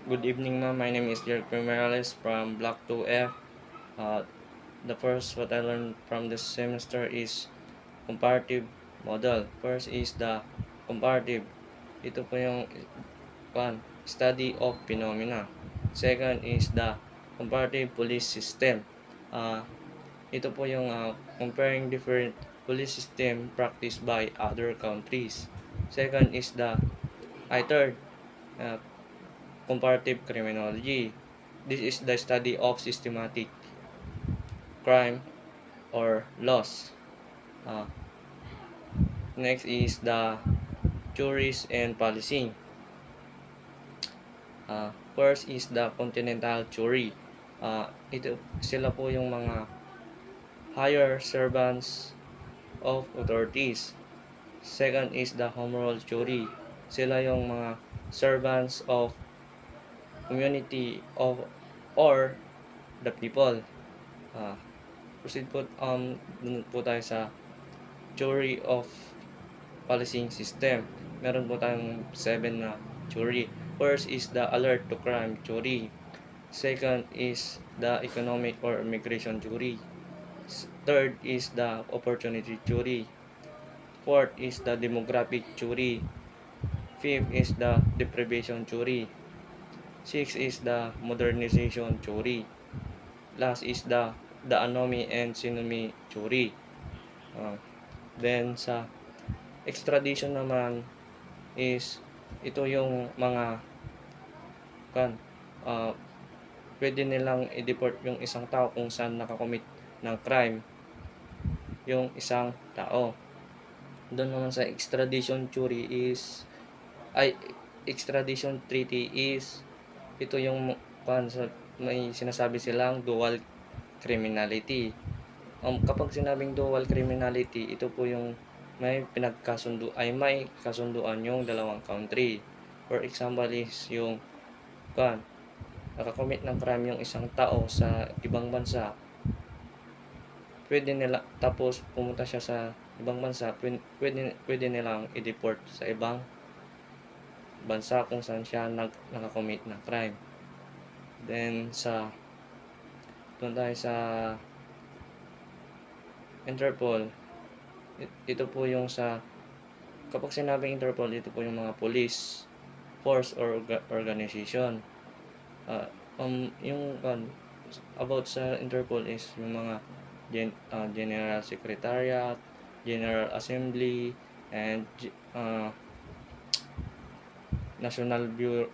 Good evening, ma'am. My name is Jericho Morales from Block 2F. Uh, the first what I learned from this semester is comparative model. First is the comparative. Ito po yung study of phenomena. Second is the comparative police system. Uh, Ito po yung comparing different police system practiced by other countries. Second is third, uh, comparative criminology. This is the study of systematic crime or laws. Uh, Next is the juries and policing. First is the continental jury. Ito sila po yung mga higher servants of authorities. Second is the home rule jury. Sila yung mga servants of community of or the people. Uh, Proceed po, dun po tayo sa jury of policing system. Meron po tayong 7 na jury. First is the alert to crime jury. Second is the economic or immigration jury. Third is the opportunity jury. Fourth is the demographic jury. Fifth is the deprivation jury. Sixth is the modernization jury. Last is the anomy and synomy jury. Then sa extradition naman is ito yung mga kan uh, pwede nilang i-deport yung isang tao kung saan nakakomit ng crime yung isang tao. Doon naman sa extradition jury is extradition treaty is ito yung sa may sinasabi silang dual criminality. Kapag sinabing dual criminality, ito po yung may kasunduan yung dalawang country. For example is yung nakakomit ng crime yung isang tao sa ibang bansa, tapos pumunta siya sa ibang bansa, pwede nilang i-deport sa ibang bansa kung saan siya nakakomit ng crime. Then doon tayo sa Interpol. Ito po yung kapag sinabing Interpol, ito po yung mga police force or organization. Yung about sa Interpol is yung mga General Secretariat, General Assembly, and National Bureau